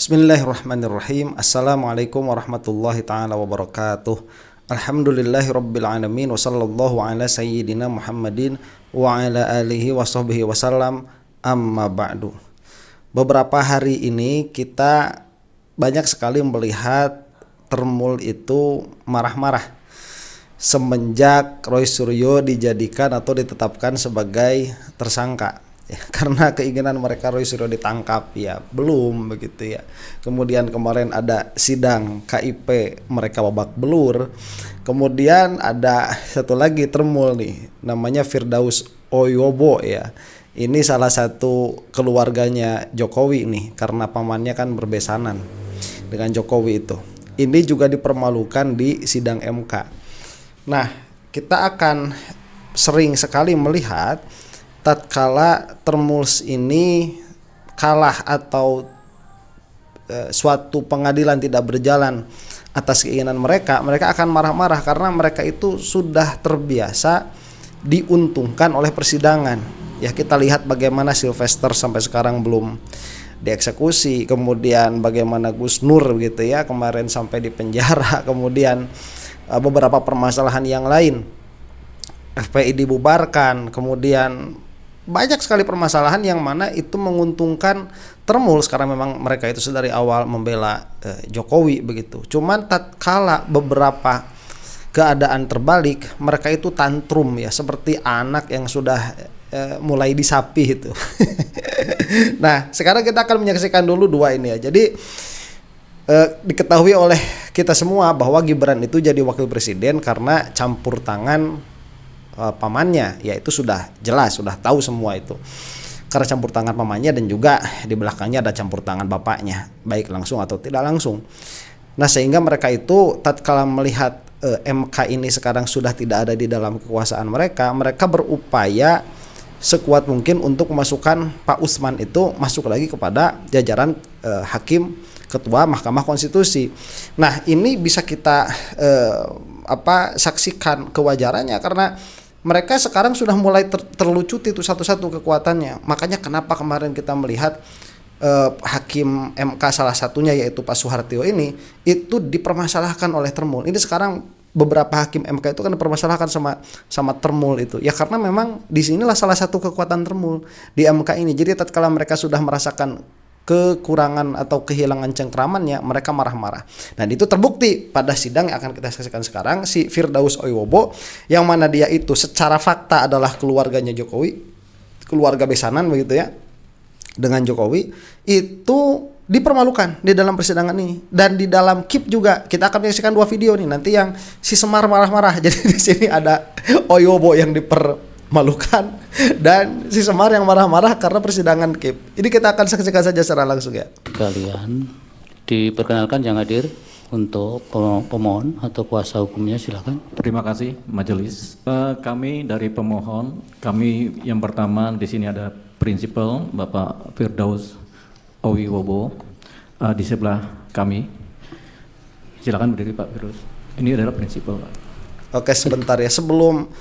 Bismillahirrahmanirrahim. Assalamualaikum warahmatullahi ta'ala wabarakatuh. Alhamdulillahirabbil alamin wa sallallahu ala sayyidina Muhammadin wa ala alihi wa sahbihi wasallam. Amma ba'du. Beberapa hari ini kita banyak sekali melihat Termul itu marah-marah semenjak Roy Suryo dijadikan atau ditetapkan sebagai tersangka. Ya, karena keinginan mereka Roy Suryo ditangkap ya belum begitu ya. Kemudian kemarin ada sidang KIP mereka babak belur. Kemudian ada satu lagi Termul nih namanya Firdaus Oyobo ya. Ini salah satu keluarganya Jokowi nih karena pamannya kan berbesanan dengan Jokowi itu. Ini juga dipermalukan di sidang MK. Nah, kita akan sering sekali melihat tatkala Termuls ini kalah atau suatu pengadilan tidak berjalan atas keinginan mereka akan marah-marah karena mereka itu sudah terbiasa diuntungkan oleh persidangan. Ya, kita lihat bagaimana Sylvester sampai sekarang belum dieksekusi, kemudian bagaimana Gus Nur gitu ya kemarin sampai di penjara, kemudian beberapa permasalahan yang lain, FPI dibubarkan, kemudian banyak sekali permasalahan yang mana itu menguntungkan Termul karena memang mereka itu dari awal membela Jokowi begitu. Cuman tatkala beberapa keadaan terbalik, mereka itu tantrum ya seperti anak yang sudah mulai disapi itu. Nah, sekarang kita akan menyaksikan dulu dua ini ya. Jadi diketahui oleh kita semua bahwa Gibran itu jadi wakil presiden karena campur tangan pamannya, yaitu sudah jelas, sudah tahu semua itu. Karena campur tangan pamannya dan juga di belakangnya ada campur tangan bapaknya, baik langsung atau tidak langsung. Nah, sehingga mereka itu tatkala melihat MK ini sekarang sudah tidak ada di dalam kekuasaan mereka berupaya sekuat mungkin untuk memasukkan Pak Usman itu masuk lagi kepada jajaran hakim ketua Mahkamah Konstitusi. Nah, ini bisa kita saksikan kewajarannya karena mereka sekarang sudah mulai terlucuti itu satu-satu kekuatannya. Makanya kenapa kemarin kita melihat hakim MK salah satunya yaitu Pak Suhartio ini itu dipermasalahkan oleh Termul. Ini sekarang beberapa hakim MK itu kan dipermasalahkan sama Termul itu. Ya karena memang disinilah salah satu kekuatan Termul di MK ini. Jadi tatkala mereka sudah merasakan kekurangan atau kehilangan cengkramannya, mereka marah-marah. Dan itu terbukti pada sidang yang akan kita saksikan sekarang, si Firdaus Oyobo yang mana dia itu secara fakta adalah keluarganya Jokowi, keluarga besanan begitu ya dengan Jokowi, itu dipermalukan di dalam persidangan ini. Dan di dalam KIP juga kita akan menyaksikan dua video nih nanti yang si Semar marah-marah. Jadi di sini ada Oyobo yang dipermalukan dan si Semar yang marah-marah karena persidangan KIP. Ini kita akan saksikan saja secara langsung ya. Kalian diperkenalkan yang hadir untuk pemohon atau kuasa hukumnya, silakan. Terima kasih majelis. Kami dari pemohon, kami yang pertama di sini ada prinsipal Bapak Firdaus Oyobo di sebelah kami. Silakan berdiri Pak Firdaus. Ini adalah prinsipal Pak. Oke, sebentar ya sebelum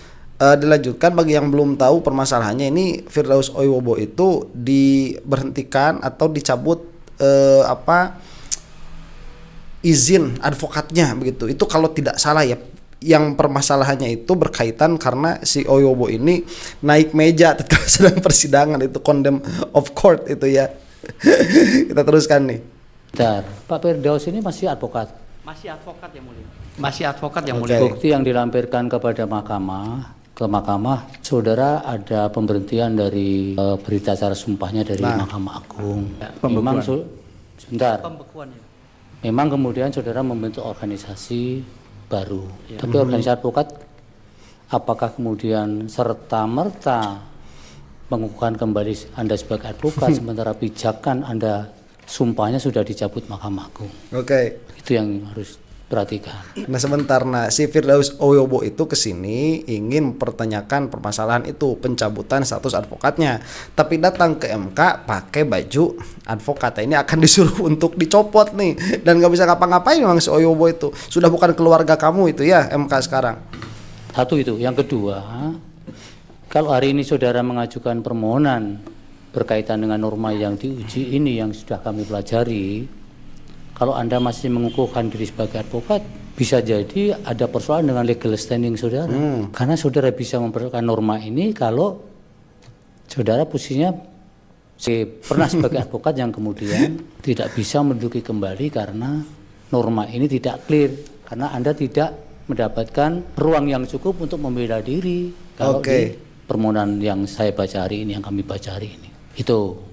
dilanjutkan, bagi yang belum tahu permasalahannya, ini Firdaus Oyobo itu diberhentikan atau dicabut izin advokatnya begitu. Itu kalau tidak salah ya. Yang permasalahannya itu berkaitan karena si Oyobo ini naik meja ketika sedang persidangan, itu contempt of court itu ya. Kita teruskan nih. Bentar, Pak Firdaus ini masih advokat? Masih advokat yang mulia. Masih advokat yang mulia. Bukti yang dilampirkan kepada mahkamah, saudara ada pemberhentian dari berita acara sumpahnya dari Mahkamah Agung. Memang sebentar. Pembekuan ya. Memang kemudian saudara membentuk organisasi baru. Ya. Tapi organisasi advokat apakah kemudian serta-merta mengukuhkan kembali Anda sebagai advokat sementara pijakan Anda sumpahnya sudah dicabut Mahkamah Agung? Oke. Itu yang harus perhatikan. Nah sebentar, si Firdaus Oyobo itu kesini ingin mempertanyakan permasalahan itu, pencabutan status advokatnya, tapi datang ke MK pakai baju advokat. Ini akan disuruh untuk dicopot nih dan nggak bisa ngapa-ngapain. Memang si Oyobo itu sudah bukan keluarga kamu itu ya MK sekarang. Satu itu. Yang kedua, kalau hari ini saudara mengajukan permohonan berkaitan dengan norma yang diuji ini yang sudah kami pelajari, kalau Anda masih mengukuhkan diri sebagai advokat, bisa jadi ada persoalan dengan legal standing saudara. Karena saudara bisa mempersoalkan norma ini kalau saudara posisinya pernah sebagai advokat yang kemudian tidak bisa menduduki kembali karena norma ini tidak clear. Karena Anda tidak mendapatkan ruang yang cukup untuk membela diri kalau di permohonan yang saya baca hari ini, yang kami baca hari ini. Itu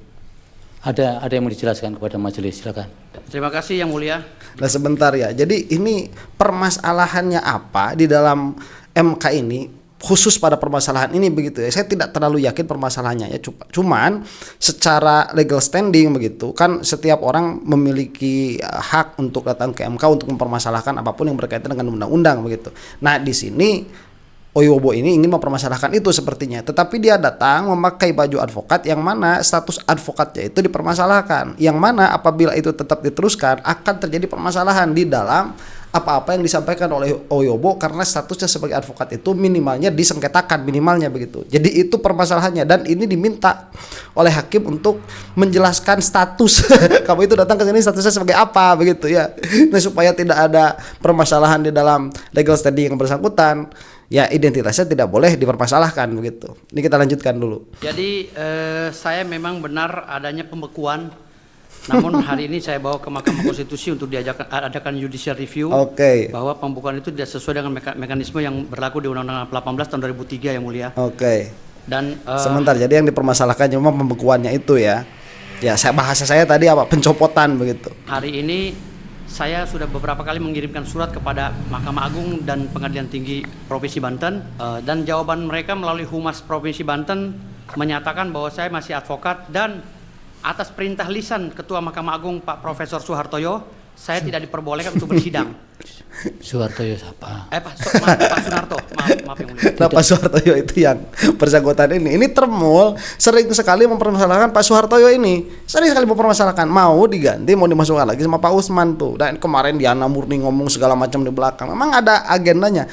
ada yang mau dijelaskan kepada majelis, silakan. Terima kasih Yang Mulia. Nah sebentar ya, jadi ini permasalahannya apa di dalam MK ini, khusus pada permasalahan ini begitu ya. Saya tidak terlalu yakin permasalahannya ya, cuman secara legal standing begitu kan, setiap orang memiliki hak untuk datang ke MK untuk mempermasalahkan apapun yang berkaitan dengan undang-undang begitu. Nah di sini Oyobo ini ingin mempermasalahkan itu sepertinya, tetapi dia datang memakai baju advokat yang mana status advokatnya itu dipermasalahkan, yang mana apabila itu tetap diteruskan akan terjadi permasalahan di dalam apa-apa yang disampaikan oleh Oyobo, karena statusnya sebagai advokat itu minimalnya disengketakan, minimalnya begitu. Jadi itu permasalahannya, dan ini diminta oleh hakim untuk menjelaskan status kamu itu datang ke sini statusnya sebagai apa begitu ya. Nah supaya tidak ada permasalahan di dalam legal standing yang bersangkutan, ya identitasnya tidak boleh dipermasalahkan begitu. Ini kita lanjutkan dulu. Jadi saya memang benar adanya pembekuan. Namun hari ini saya bawa ke Mahkamah Konstitusi untuk adakan judicial review. Bahwa pembekuan itu tidak sesuai dengan mekanisme yang berlaku di Undang-Undang 18 tahun 2003 Yang Mulia. Dan sebentar, jadi yang dipermasalahkan cuma pembekuannya itu ya. Ya, bahasa saya tadi apa? Pencopotan begitu. Hari ini saya sudah beberapa kali mengirimkan surat kepada Mahkamah Agung dan Pengadilan Tinggi Provinsi Banten, dan jawaban mereka melalui Humas Provinsi Banten menyatakan bahwa saya masih advokat, dan atas perintah lisan Ketua Mahkamah Agung Pak Profesor Soehartoyo, saya tidak diperbolehkan untuk bersidang. Soehartoyo siapa? Pak Sunarto, maaf Yang Mulia. Nah, Pak Soehartoyo itu yang bersangkutan ini Termul sering sekali mempermasalahkan Pak Soehartoyo ini, sering sekali mempermasalahkan, mau diganti, mau dimasukkan lagi sama Pak Usman tuh. Dan kemarin Diana Murni ngomong segala macam di belakang. Memang ada agendanya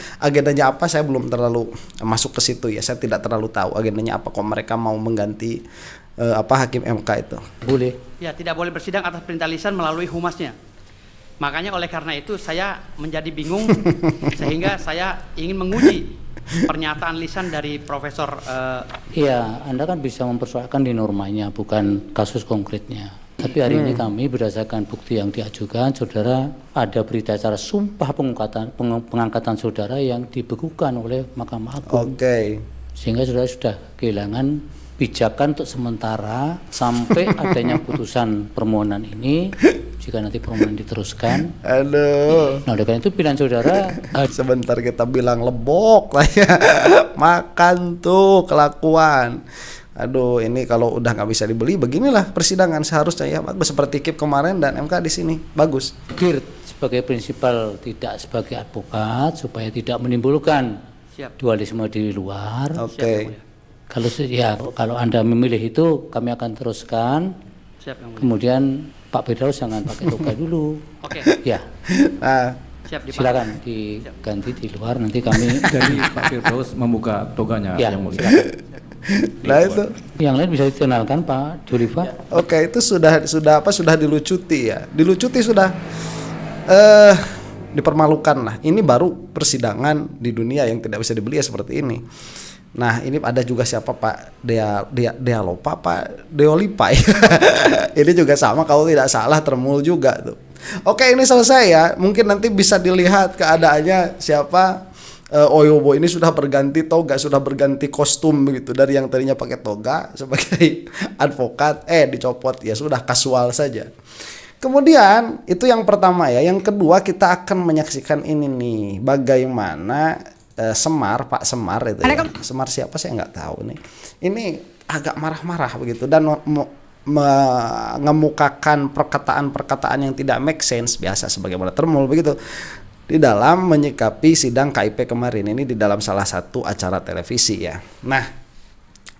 apa saya belum terlalu masuk ke situ ya, saya tidak terlalu tahu agendanya apa, kok mereka mau mengganti hakim MK itu. Boleh. Ya, tidak boleh bersidang atas perintah lisan melalui humasnya. Makanya oleh karena itu saya menjadi bingung sehingga saya ingin menguji pernyataan lisan dari Profesor. Iya, Anda kan bisa mempersoalkan di normanya, bukan kasus konkretnya. Tapi hari ini kami berdasarkan bukti yang diajukan, saudara ada berita acara sumpah pengangkatan saudara yang dibekukan oleh Mahkamah Agung. Sehingga saudara sudah kehilangan pijakan untuk sementara sampai adanya putusan permohonan ini. Jika nanti permohonan diteruskan, nah oleh karena itu pilihan saudara. Sebentar, kita bilang lebok lah ya, makan tuh kelakuan. Aduh, ini kalau udah nggak bisa dibeli, beginilah persidangan seharusnya ya, bagus seperti KIP kemarin dan MK di sini, bagus. Sebagai prinsipal tidak sebagai advokat supaya tidak menimbulkan dualisme di luar. Kalau Anda memilih itu, kami akan teruskan. Kemudian Pak Firdaus jangan pakai toga dulu. Ya. Silakan diganti di luar, nanti kami dari Pak Firdaus membuka toganya ya, Yang Mulia. Nah itu. Yang lain bisa dikenalkan Pak Julifa. Itu sudah dilucuti ya. Dilucuti sudah. Dipermalukan lah. Ini baru persidangan di dunia yang tidak bisa dibeli ya seperti ini. Nah ini ada juga siapa Pak Dealopa, Pak Deolipa ya. Ini juga sama kalau tidak salah Termul juga tuh. Ini selesai ya. Mungkin nanti bisa dilihat keadaannya siapa. Oyobo ini sudah berganti toga, sudah berganti kostum begitu, dari yang tadinya pakai toga sebagai advokat dicopot, ya sudah kasual saja. Kemudian itu yang pertama ya. Yang kedua kita akan menyaksikan ini nih, bagaimana Semar, Pak Semar itu ya. Semar siapa saya nggak tahu nih. Ini agak marah-marah begitu dan mengemukakan perkataan-perkataan yang tidak make sense, biasa sebagaimana Termul begitu, di dalam menyikapi sidang KIP kemarin ini di dalam salah satu acara televisi ya. Nah,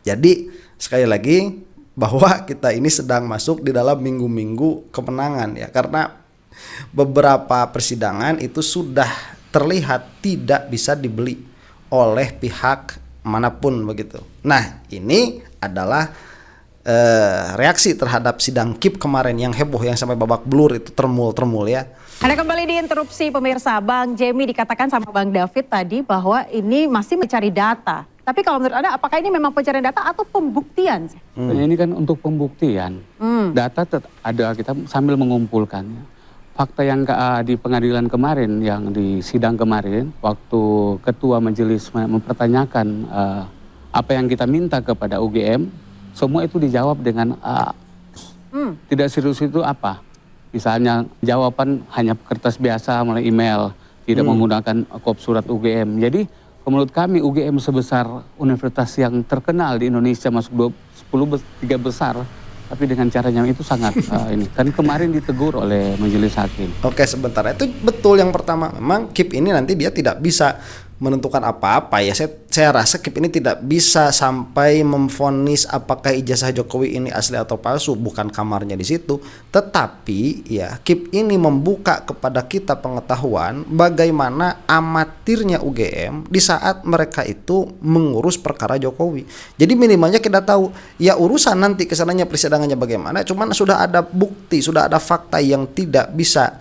jadi sekali lagi bahwa kita ini sedang masuk di dalam minggu-minggu kemenangan ya, karena beberapa persidangan itu sudah terlihat tidak bisa dibeli oleh pihak manapun begitu. Nah, ini adalah reaksi terhadap sidang KIP kemarin yang heboh yang sampai babak belur itu termul ya. Anda kembali diinterupsi pemirsa. Bang Jamie dikatakan sama Bang David tadi bahwa ini masih mencari data. Tapi kalau menurut Anda apakah ini memang pencarian data atau pembuktian? Ini kan untuk pembuktian. Data ada, kita sambil mengumpulkan. Fakta yang di pengadilan kemarin, yang di sidang kemarin, waktu ketua majelis mempertanyakan apa yang kita minta kepada UGM, semua itu dijawab dengan tidak serius itu apa. Misalnya jawaban hanya kertas biasa melalui email, tidak menggunakan kop surat UGM. Jadi menurut kami UGM sebesar universitas yang terkenal di Indonesia, masuk 3 besar, tapi dengan caranya itu sangat ini. Kan kemarin ditegur oleh majelis hakim. Oke, sebentar. Itu betul yang pertama. Memang KIP ini nanti dia tidak bisa menentukan apa-apa ya. Saya rasa KIP ini tidak bisa sampai memvonis apakah ijazah Jokowi ini asli atau palsu, bukan kamarnya di situ. Tetapi ya KIP ini membuka kepada kita pengetahuan bagaimana amatirnya UGM di saat mereka itu mengurus perkara Jokowi. Jadi minimalnya kita tahu ya urusan nanti kesananya persidangannya bagaimana, cuman sudah ada bukti, sudah ada fakta yang tidak bisa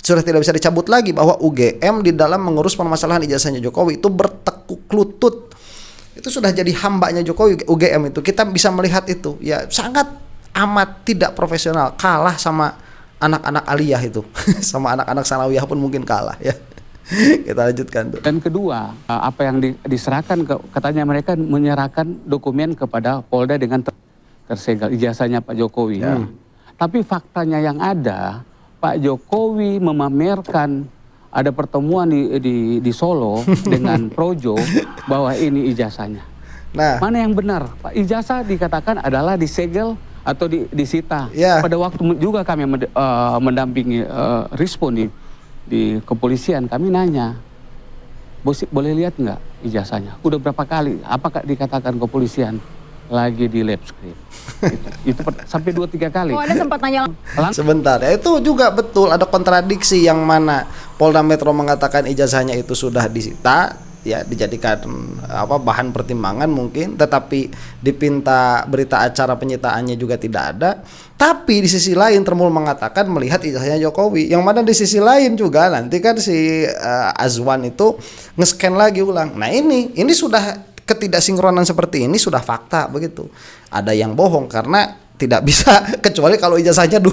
sudah tidak bisa dicabut lagi bahwa UGM di dalam mengurus permasalahan ijazahnya Jokowi itu bertekuk lutut. Itu sudah jadi hambanya Jokowi, UGM itu. Kita bisa melihat itu. Ya sangat amat tidak profesional, kalah sama anak-anak aliyah itu. Sama anak-anak sanawiyah pun mungkin kalah ya. Kita lanjutkan tuh. Dan kedua, apa yang diserahkan, katanya mereka menyerahkan dokumen kepada Polda dengan tersegel ijazahnya Pak Jokowi. Tapi faktanya yang ada, Pak Jokowi memamerkan ada pertemuan di Solo dengan Projo bahwa ini ijazahnya. Nah, mana yang benar? Pak, ijazah dikatakan adalah disegel atau disita. Pada waktu juga kami mendampingi Rispo di kepolisian, kami nanya, boleh lihat nggak ijazahnya? Udah berapa kali? Apakah dikatakan kepolisian? Lagi di lab script. itu sampai 2-3 kali. Oh, Anda sempat nanya. Sebentar, ya itu juga betul ada kontradiksi yang mana Polda Metro mengatakan ijazahnya itu sudah disita, ya dijadikan bahan pertimbangan mungkin, tetapi dipinta berita acara penyitaannya juga tidak ada. Tapi di sisi lain Termul mengatakan melihat ijazahnya Jokowi, yang mana di sisi lain juga nanti kan si Azwan itu nge-scan lagi ulang. Nah ini sudah ketidaksinkronan seperti ini sudah fakta begitu. Ada yang bohong karena tidak bisa kecuali kalau ijazahnya 2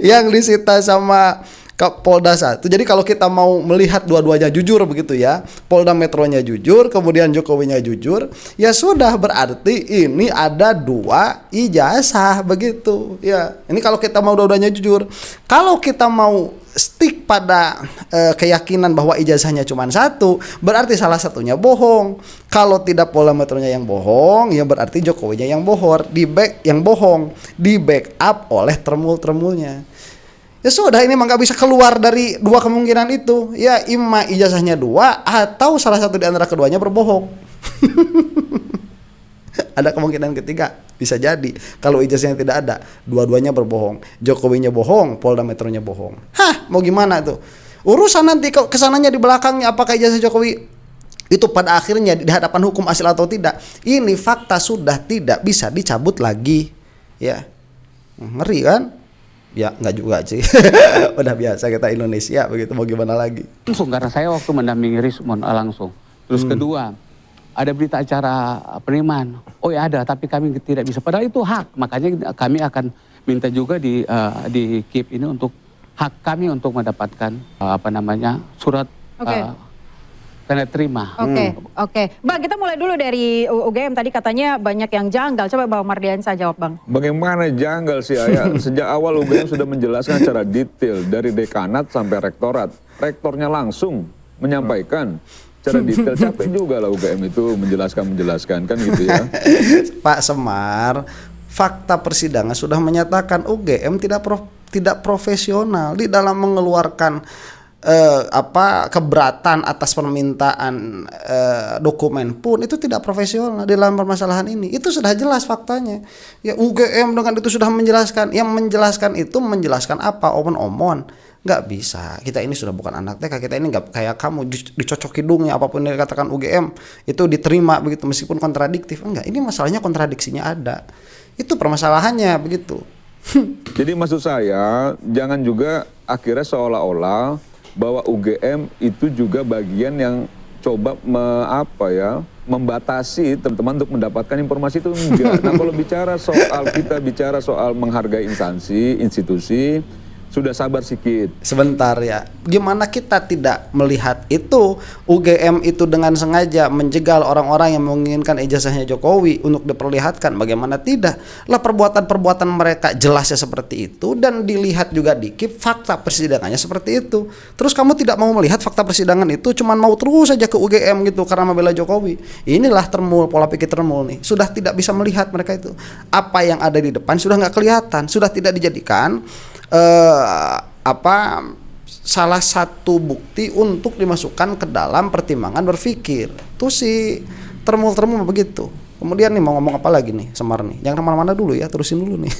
yang disita sama Polda 1. Jadi kalau kita mau melihat dua-duanya jujur begitu ya, Polda Metronya jujur, kemudian Jokowinya jujur, ya sudah berarti ini ada 2 ijazah begitu. Ya, ini kalau kita mau dua-duanya jujur. Kalau kita mau stick pada keyakinan bahwa ijazahnya cuma 1, berarti salah satunya bohong. Kalau tidak Polda Metronya yang bohong, ya berarti Jokowinya yang bohong, di backup oleh termul-termulnya. Ya sudah, ini emang gak bisa keluar dari 2 kemungkinan itu. Ya imma ijazahnya 2 atau salah satu di antara keduanya berbohong. Ada kemungkinan ketiga, bisa jadi kalau ijazahnya tidak ada, dua-duanya berbohong. Jokowinya bohong, Polda Metronya bohong. Mau gimana tuh? Urusan nanti kesananya di belakangnya apakah ijazah Jokowi itu pada akhirnya di hadapan hukum asli atau tidak. Ini fakta sudah tidak bisa dicabut lagi. Ya, ngeri kan? Ya nggak juga sih. Udah biasa kita Indonesia begitu, mau gimana lagi. Langsung, karena saya waktu mendampingi Rismon langsung. Terus kedua, ada berita acara penerimaan. Oh ya ada, tapi kami tidak bisa. Padahal itu hak. Makanya kami akan minta juga di KIP ini untuk hak kami untuk mendapatkan surat tanda terima. Oke. Bang, kita mulai dulu dari UGM. Tadi katanya banyak yang janggal. Coba Bang Mardiansyah jawab, Bang. Bagaimana janggal sih, Ayah? Sejak awal UGM sudah menjelaskan secara detail dari dekanat sampai rektorat. Rektornya langsung menyampaikan secara detail. Capek juga lah UGM itu menjelaskan kan gitu ya. Pak Semar, fakta persidangan sudah menyatakan UGM tidak profesional di dalam mengeluarkan keberatan atas permintaan dokumen pun itu tidak profesional dalam permasalahan ini. Itu sudah jelas faktanya. Ya UGM dengan itu sudah menjelaskan. Yang menjelaskan itu menjelaskan apa? Omon-omon. Nggak bisa. Kita ini sudah bukan anak TK. Kita ini nggak kayak kamu dicocok hidungnya apapun yang dikatakan UGM itu diterima begitu meskipun kontradiktif. Enggak. Ini masalahnya kontradiksinya ada. Itu permasalahannya begitu. Jadi maksud saya jangan juga akhirnya seolah-olah bahwa UGM itu juga bagian yang coba membatasi teman-teman untuk mendapatkan informasi itu enggak. Nah kalau kita bicara soal menghargai instansi, institusi, sudah sabar sedikit. Sebentar ya. Gimana kita tidak melihat itu UGM itu dengan sengaja menjegal orang-orang yang menginginkan ijazahnya Jokowi untuk diperlihatkan? Bagaimana tidak? Lah perbuatan-perbuatan mereka jelasnya seperti itu dan dilihat juga di KIP fakta persidangannya seperti itu. Terus kamu tidak mau melihat fakta persidangan itu, cuman mau terus saja ke UGM gitu karena membela Jokowi. Inilah termul, pola pikir termul nih. Sudah tidak bisa melihat mereka itu. Apa yang ada di depan sudah nggak kelihatan, sudah tidak dijadikan salah satu bukti untuk dimasukkan ke dalam pertimbangan berpikir. Itu sih termul begitu. Kemudian nih mau ngomong apa lagi nih Semar nih? Jangan kemana-mana dulu ya, terusin dulu nih.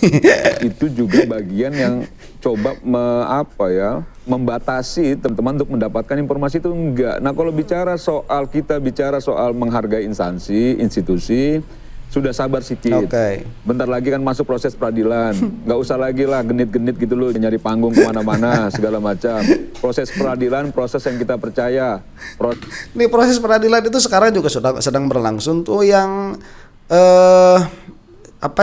Itu juga bagian yang coba membatasi teman-teman untuk mendapatkan informasi itu enggak. Nah kalau kita bicara soal menghargai instansi, institusi, sudah sabar sedikit. Bentar lagi kan masuk proses peradilan. Nggak usah lagi lah genit-genit gitu loh nyari panggung kemana-mana segala macam. Proses peradilan, proses yang kita percaya. Nih proses peradilan itu sekarang juga sedang berlangsung tuh yang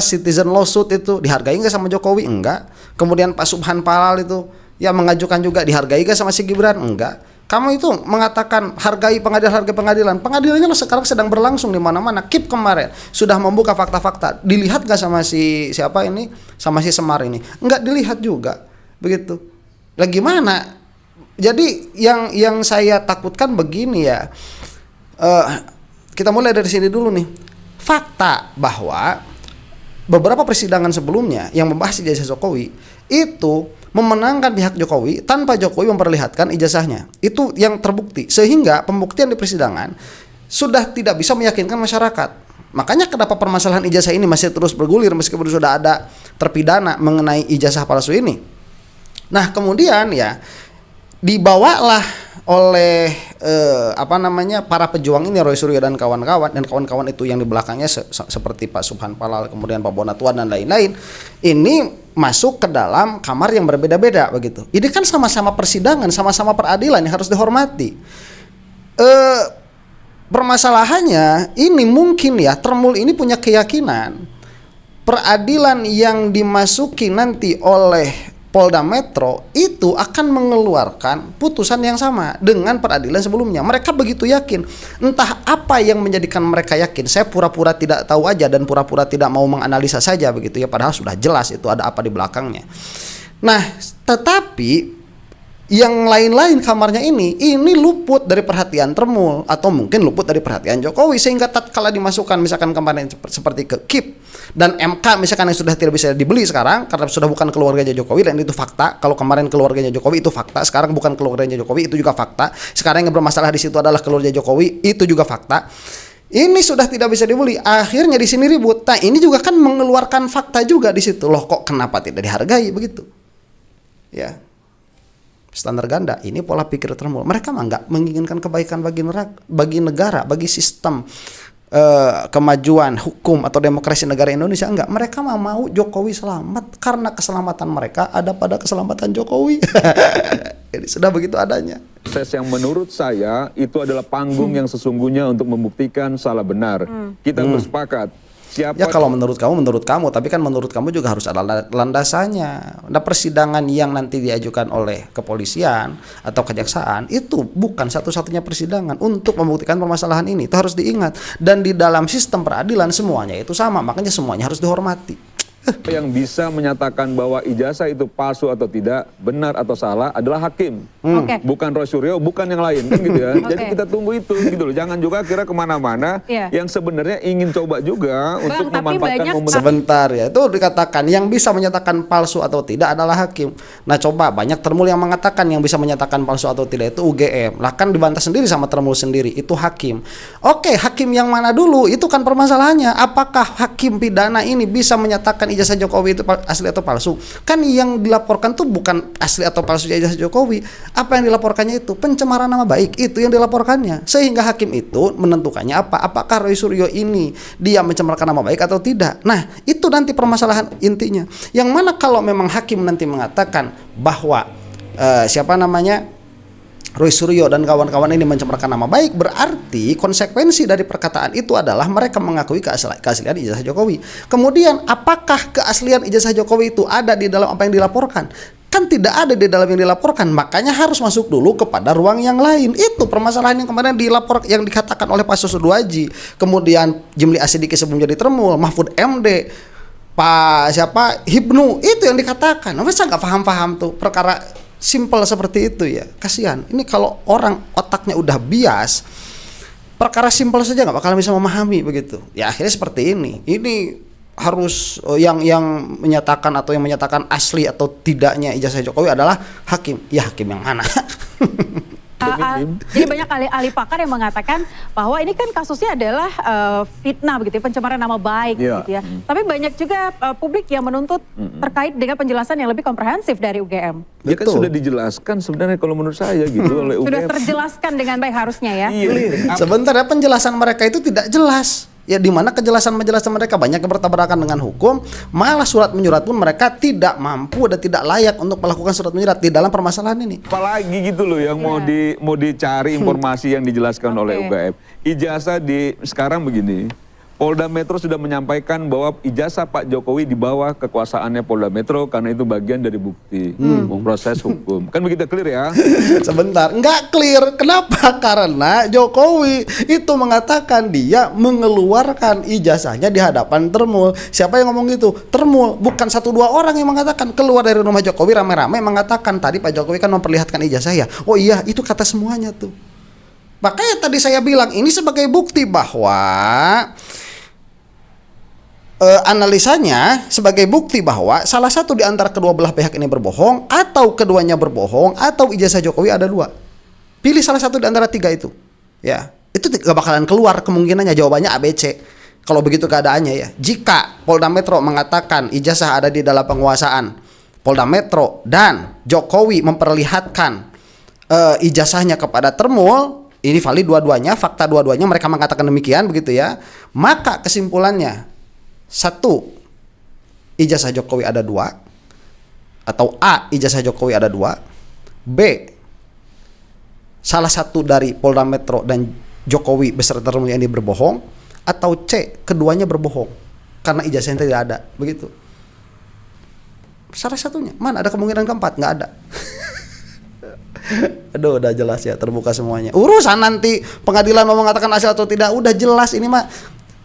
citizen lawsuit itu dihargai nggak sama Jokowi? Enggak. Kemudian Pak Subhan Palal itu yang mengajukan juga dihargai nggak sama si Gibran? Enggak. Kamu itu mengatakan hargai pengadilan. Pengadilannya sekarang sedang berlangsung di mana-mana. KIP kemarin sudah membuka fakta-fakta. Dilihat nggak sama siapa ini? Sama si Semar ini? Enggak dilihat juga. Begitu. Lah gimana? Jadi yang saya takutkan begini ya. Kita mulai dari sini dulu nih. Fakta bahwa beberapa persidangan sebelumnya yang membahas ijazah Jokowi itu memenangkan pihak Jokowi tanpa Jokowi memperlihatkan ijazahnya. Itu yang terbukti. Sehingga pembuktian di persidangan sudah tidak bisa meyakinkan masyarakat. Makanya kenapa permasalahan ijazah ini masih terus bergulir meskipun sudah ada terpidana mengenai ijazah palsu ini. Nah kemudian ya dibawalah oleh para pejuang ini, Roy Suryo dan kawan-kawan itu yang di belakangnya seperti Pak Subhan Palal, kemudian Pak Bonatuan dan lain-lain, ini masuk ke dalam kamar yang berbeda-beda begitu. Ini kan sama-sama persidangan, sama-sama peradilan yang harus dihormati. Permasalahannya ini mungkin ya Termul ini punya keyakinan peradilan yang dimasuki nanti oleh Polda Metro itu akan mengeluarkan putusan yang sama dengan peradilan sebelumnya. Mereka begitu yakin. Entah apa yang menjadikan mereka yakin. Saya pura-pura tidak tahu aja dan pura-pura tidak mau menganalisa saja begitu ya. Padahal sudah jelas itu ada apa di belakangnya. Nah, tetapi yang lain-lain kamarnya ini luput dari perhatian Termul atau mungkin luput dari perhatian Jokowi sehingga tatkala dimasukkan misalkan kemarin seperti ke KIP dan MK misalkan yang sudah tidak bisa dibeli sekarang karena sudah bukan keluarganya Jokowi dan itu fakta. Kalau kemarin keluarganya Jokowi itu fakta, sekarang bukan keluarganya Jokowi itu juga fakta. Sekarang yang bermasalah di situ adalah keluarga Jokowi, itu juga fakta. Ini sudah tidak bisa dibeli. Akhirnya di sini ribut. Nah, ini juga kan mengeluarkan fakta juga di situ. Loh kok kenapa tidak dihargai begitu? Ya. Standar ganda, ini pola pikir Termul. Mereka mah nggak menginginkan kebaikan bagi negara, bagi sistem kemajuan hukum atau demokrasi negara Indonesia. Enggak, mereka mah mau Jokowi selamat karena keselamatan mereka ada pada keselamatan Jokowi. Jadi sudah begitu adanya. Proses yang menurut saya itu adalah panggung yang sesungguhnya untuk membuktikan salah benar. Kita bersepakat. Ya kalau menurut kamu, tapi kan menurut kamu juga harus ada landasannya. Nah persidangan yang nanti diajukan oleh kepolisian atau kejaksaan itu bukan satu-satunya persidangan untuk membuktikan permasalahan ini. Itu harus diingat. Dan di dalam sistem peradilan semuanya itu sama, makanya semuanya harus dihormati. Yang bisa menyatakan bahwa ijazah itu palsu atau tidak, benar atau salah adalah hakim. Oke. Bukan Roy Suryo, bukan yang lain, kan gitu ya. Jadi Oke. kita tunggu itu gitu loh. Jangan juga kira kemana-mana Iya. yang sebenarnya ingin coba juga untuk tapi memanfaatkan banyak- momen. Sebentar ya, itu dikatakan yang bisa menyatakan palsu atau tidak adalah hakim. Nah coba banyak termul yang mengatakan yang bisa menyatakan palsu atau tidak itu UGM. Lah kan dibantah sendiri sama termul sendiri, itu hakim. Oke, hakim yang mana dulu? Itu kan permasalahannya. Apakah hakim pidana ini bisa menyatakan ijazah Jokowi itu asli atau palsu? Kan yang dilaporkan tuh bukan asli atau palsu ijazah Jokowi. Apa yang dilaporkannya itu pencemaran nama baik, itu yang dilaporkannya. Sehingga hakim itu menentukannya apa? Apakah Roy Suryo ini dia mencemarkan nama baik atau tidak? Nah, itu nanti permasalahan intinya. Yang mana kalau memang hakim nanti mengatakan bahwa Roy Suryo dan kawan-kawan ini mencemarkan nama baik, berarti konsekuensi dari perkataan itu adalah mereka mengakui keaslian ijazah Jokowi. Kemudian apakah keaslian ijazah Jokowi itu ada di dalam apa yang dilaporkan? Kan tidak ada di dalam yang dilaporkan, makanya harus masuk dulu kepada ruang yang lain. Itu permasalahan yang kemarin yang dikatakan oleh Pak Susuduaji, kemudian Jimli Asidiki sebelum jadi termul, Mahfud MD, Pak Hibnu, itu yang dikatakan. Masa nggak paham-paham tuh perkara simple seperti itu ya, kasihan. Ini kalau orang otaknya udah bias, perkara simple saja nggak bakal bisa memahami begitu. Ya akhirnya seperti ini. Ini harus yang menyatakan atau yang menyatakan asli atau tidaknya ijazah Jokowi adalah hakim. Ya hakim yang mana? Jadi banyak ahli pakar yang mengatakan bahwa ini kan kasusnya adalah fitnah begitu, pencemaran nama baik Iya. gitu ya. Tapi banyak juga publik yang menuntut terkait dengan penjelasan yang lebih komprehensif dari UGM. Ya kan Betul. sudah dijelaskan sebenarnya kalau menurut saya gitu oleh Sudah UGM. terjelaskan dengan baik harusnya ya. Iya. Sebentar ya, penjelasan mereka itu tidak jelas. Ya di mana kejelasan-penjelasan mereka banyak yang bertabrakan dengan hukum, malah surat menyurat pun mereka tidak mampu dan tidak layak untuk melakukan surat menyurat di dalam permasalahan ini. Apalagi gitu loh yang mau dicari informasi yang dijelaskan oleh Oke. UGM. Ijazah sekarang begini. Polda Metro sudah menyampaikan bahwa ijazah Pak Jokowi di bawah kekuasaannya Polda Metro karena itu bagian dari bukti proses hukum. Kan begitu clear ya? Sebentar, nggak clear. Kenapa? Karena Jokowi itu mengatakan dia mengeluarkan ijazahnya di hadapan termul. Siapa yang ngomong gitu? Termul, bukan 1-2 orang yang mengatakan. Keluar dari rumah Jokowi rame-rame mengatakan tadi Pak Jokowi kan memperlihatkan ijazah ya. Oh iya, itu kata semuanya tuh. Makanya tadi saya bilang ini sebagai bukti bahwa analisanya sebagai bukti bahwa salah satu di antara kedua belah pihak ini berbohong, atau keduanya berbohong, atau ijazah Jokowi ada 2. Pilih salah satu di antara 3 itu. Ya, itu gak bakalan keluar kemungkinannya, jawabannya ABC. Kalau begitu keadaannya ya. Jika Polda Metro mengatakan ijazah ada di dalam penguasaan Polda Metro dan Jokowi memperlihatkan ijazahnya kepada termul, ini valid dua-duanya, fakta dua-duanya, mereka mengatakan demikian begitu ya. Maka kesimpulannya 1, ijazah Jokowi ada 2, atau A, ijazah Jokowi ada 2, B, salah satu dari Polda Metro dan Jokowi beserta termul ini berbohong, atau C, keduanya berbohong karena ijazahnya tidak ada, begitu. Salah satunya, mana ada kemungkinan keempat? Nggak ada. Aduh, udah jelas ya, terbuka semuanya. Urusan nanti pengadilan mau mengatakan asli atau tidak, udah jelas ini mah.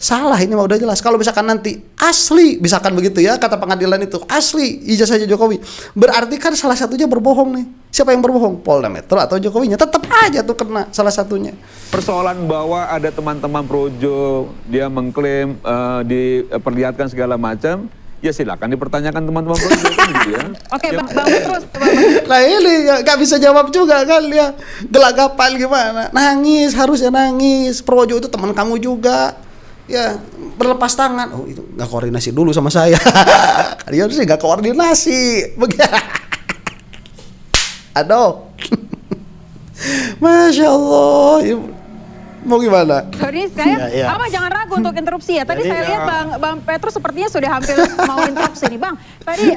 Salah ini mah udah jelas. Kalau misalkan nanti asli, misalkan begitu ya kata pengadilan itu, asli ijazahnya Jokowi, berarti kan salah satunya berbohong nih. Siapa yang berbohong? Polda Metro atau Jokowinya? Tetap aja tuh kena salah satunya. Persoalan bahwa ada teman-teman projo dia mengklaim diperlihatkan segala macam, ya silakan dipertanyakan teman-teman projo kan gitu ya. Oke, Ya, Bang Petrus. Nah ini gak bisa jawab juga kan dia, gelagapan gimana? Nangis, harusnya nangis. Projo itu teman kamu juga. Ya, berlepas tangan. Oh, itu nggak koordinasi dulu sama saya. Dia harusnya nggak koordinasi. Aduh. Masya Allah. Mau gimana? Sorry, saya, Iya. Abang jangan ragu untuk interupsi ya. Tadi Jadi, saya lihat Bang Petrus sepertinya sudah hampir mau interupsi nih, Bang. Tadi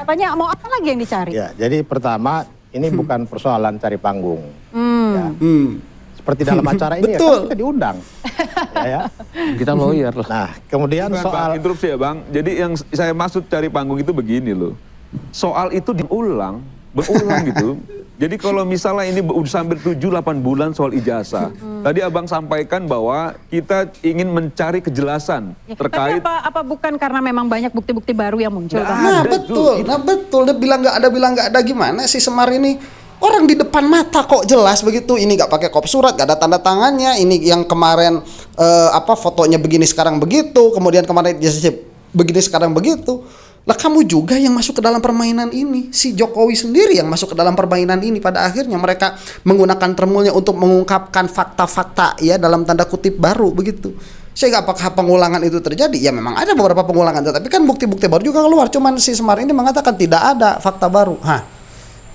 katanya mau apa lagi yang dicari? Ya, jadi pertama ini bukan persoalan cari panggung. Ya. Seperti dalam acara ini ya Betul. kan kita diundang. ya. Kita lawyer lah. Nah, kemudian Bukan, Bang, soal interupsi ya Bang. Jadi yang saya maksud cari panggung itu begini loh. Soal itu diulang berulang gitu. Jadi kalau misalnya ini udah hampir 7-8 bulan soal ijazah, tadi abang sampaikan bahwa kita ingin mencari kejelasan terkait. Tapi apa bukan karena memang banyak bukti-bukti baru yang muncul? Nah betul, dia bilang nggak ada gimana sih Semar ini? Orang di depan mata kok jelas begitu. Ini nggak pakai kop surat, nggak ada tanda tangannya. Ini yang kemarin fotonya begini sekarang begitu, kemudian kemarin ijazahnya begini sekarang begitu. Lah kamu juga yang masuk ke dalam permainan ini. Si Jokowi sendiri yang masuk ke dalam permainan ini. Pada akhirnya mereka menggunakan termulnya untuk mengungkapkan fakta-fakta ya dalam tanda kutip baru begitu. Sehingga apakah pengulangan itu terjadi? Ya memang ada beberapa pengulangan, tetapi kan bukti-bukti baru juga keluar. Cuman si Semar ini mengatakan tidak ada fakta baru.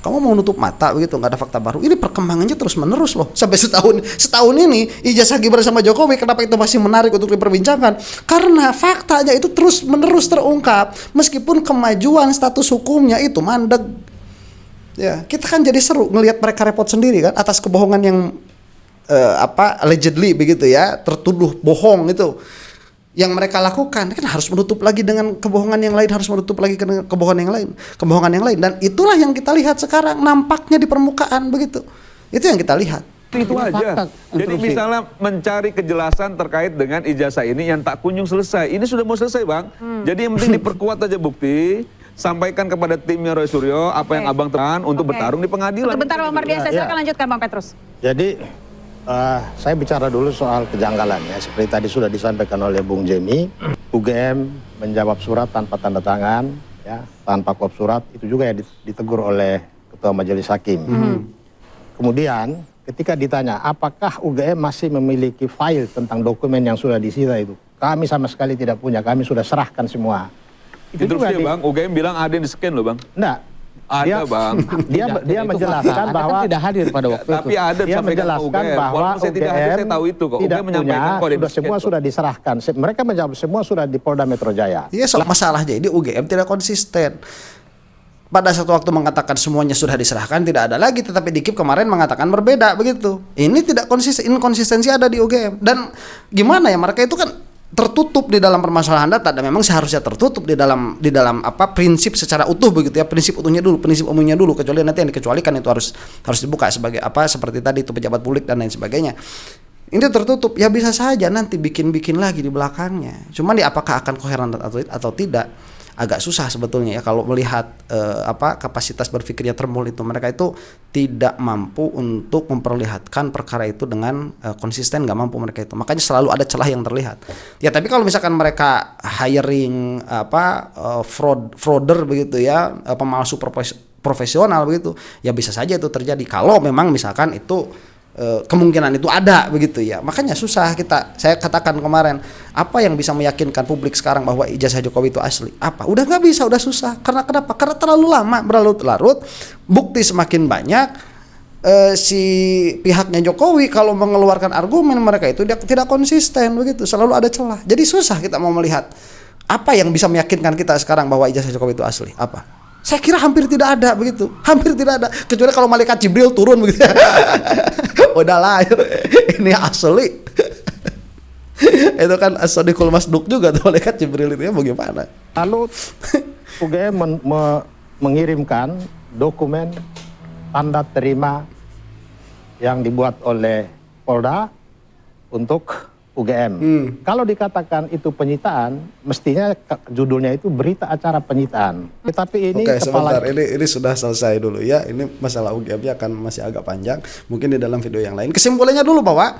Kamu mau nutup mata begitu, nggak ada fakta baru. Ini perkembangannya terus menerus loh. Sampai setahun ini ijazah Gibran sama Jokowi, kenapa itu masih menarik untuk diperbincangkan? Karena faktanya itu terus menerus terungkap, meskipun kemajuan status hukumnya itu mandek. Ya, kita kan jadi seru ngelihat mereka repot sendiri kan atas kebohongan yang allegedly begitu ya, tertuduh bohong itu. Yang mereka lakukan kan harus menutup lagi dengan kebohongan yang lain, harus menutup lagi dengan kebohongan yang lain, dan itulah yang kita lihat sekarang nampaknya di permukaan begitu. Itu yang kita lihat. Itu aja. Jadi misalnya mencari kejelasan terkait dengan ijazah ini yang tak kunjung selesai. Ini sudah mau selesai, Bang. Jadi yang penting diperkuat aja bukti, sampaikan kepada timnya Roy Suryo apa yang abang terang untuk bertarung di pengadilan. Sebentar Bang Mardiansyah, saya akan lanjutkan Bang Petrus. Jadi saya bicara dulu soal kejanggalannya. Seperti tadi sudah disampaikan oleh Bung Jemi, UGM menjawab surat tanpa tanda tangan, ya, tanpa kop surat, itu juga ya ditegur oleh Ketua Majelis Hakim. Kemudian ketika ditanya apakah UGM masih memiliki file tentang dokumen yang sudah disita itu, kami sama sekali tidak punya, kami sudah serahkan semua. Itu terus dia Bang, UGM bilang ada yang di-scan loh Bang. Enggak. Ada Bang. Dia menjelaskan bahwa tidak hadir pada waktu itu. Tapi ada dia menjelaskan bahwa saya tidak hadir, saya tahu itu kok. tidak UGM menyampaikan punya, semua sudah diserahkan. Mereka menjawab semua sudah di Polda Metro Jaya. Iya, masalahnya ini UGM tidak konsisten. Pada satu waktu mengatakan semuanya sudah diserahkan, tidak ada lagi, tetapi Dikip kemarin mengatakan berbeda begitu. Ini tidak konsisten, inkonsistensi ada di UGM. Dan gimana ya, mereka itu kan tertutup di dalam permasalahan data, dan memang seharusnya tertutup di dalam prinsip secara utuh begitu ya, prinsip umumnya dulu, kecuali nanti yang dikecualikan itu harus dibuka sebagai seperti tadi itu pejabat publik dan lain sebagainya. Ini tertutup, ya bisa saja nanti bikin lagi di belakangnya. Cuman ya apakah akan koheren atau tidak, agak susah sebetulnya ya kalau melihat kapasitas berpikirnya Termul itu. Mereka itu tidak mampu untuk memperlihatkan perkara itu dengan konsisten, nggak mampu mereka itu. Makanya selalu ada celah yang terlihat. Ya tapi kalau misalkan mereka hiring frauder begitu ya, pemalsu profesional begitu, ya bisa saja itu terjadi kalau memang misalkan itu kemungkinan itu ada begitu ya. Makanya susah saya katakan kemarin, apa yang bisa meyakinkan publik sekarang bahwa ijazah Jokowi itu asli? Apa? Udah nggak bisa, udah susah. Karena kenapa? Karena terlalu lama, berlarut-larut, bukti semakin banyak. Si pihaknya Jokowi kalau mengeluarkan argumen mereka itu tidak konsisten begitu, selalu ada celah. Jadi susah kita mau melihat apa yang bisa meyakinkan kita sekarang bahwa ijazah Jokowi itu asli. Apa? Saya kira hampir tidak ada begitu, hampir tidak ada, kecuali kalau malaikat Jibril turun begitu. Udahlah, ini asli. Itu kan as-sadiqul masduq juga tuh malaikat Jibril itu ya, bagaimana? Lalu UGM mengirimkan dokumen tanda terima yang dibuat oleh Polda untuk UGM. Kalau dikatakan itu penyitaan, mestinya judulnya itu berita acara penyitaan. Tetapi ini sebentar, ini sudah selesai dulu ya. Ini masalah UGM-nya akan masih agak panjang. Mungkin di dalam video yang lain. Kesimpulannya dulu bahwa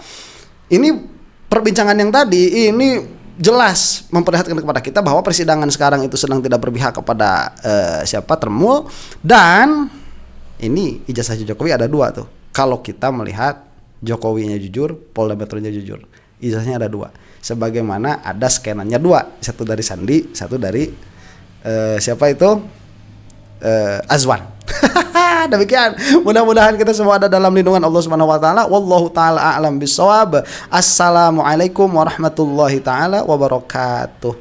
ini perbincangan yang tadi ini jelas memperlihatkan kepada kita bahwa persidangan sekarang itu sedang tidak berpihak kepada Termul, dan ini ijazah Jokowi ada dua tuh. Kalau kita melihat Jokowinya jujur, Polda Metro-nya jujur. Ijazahnya ada dua, sebagaimana ada skenannya dua, satu dari Sandi, satu dari Azwan. Demikian, mudah-mudahan kita semua ada dalam lindungan Allah Subhanahu wa taala. Wallahu taala a'lam bissawab. Assalamualaikum warahmatullahi taala wabarakatuh.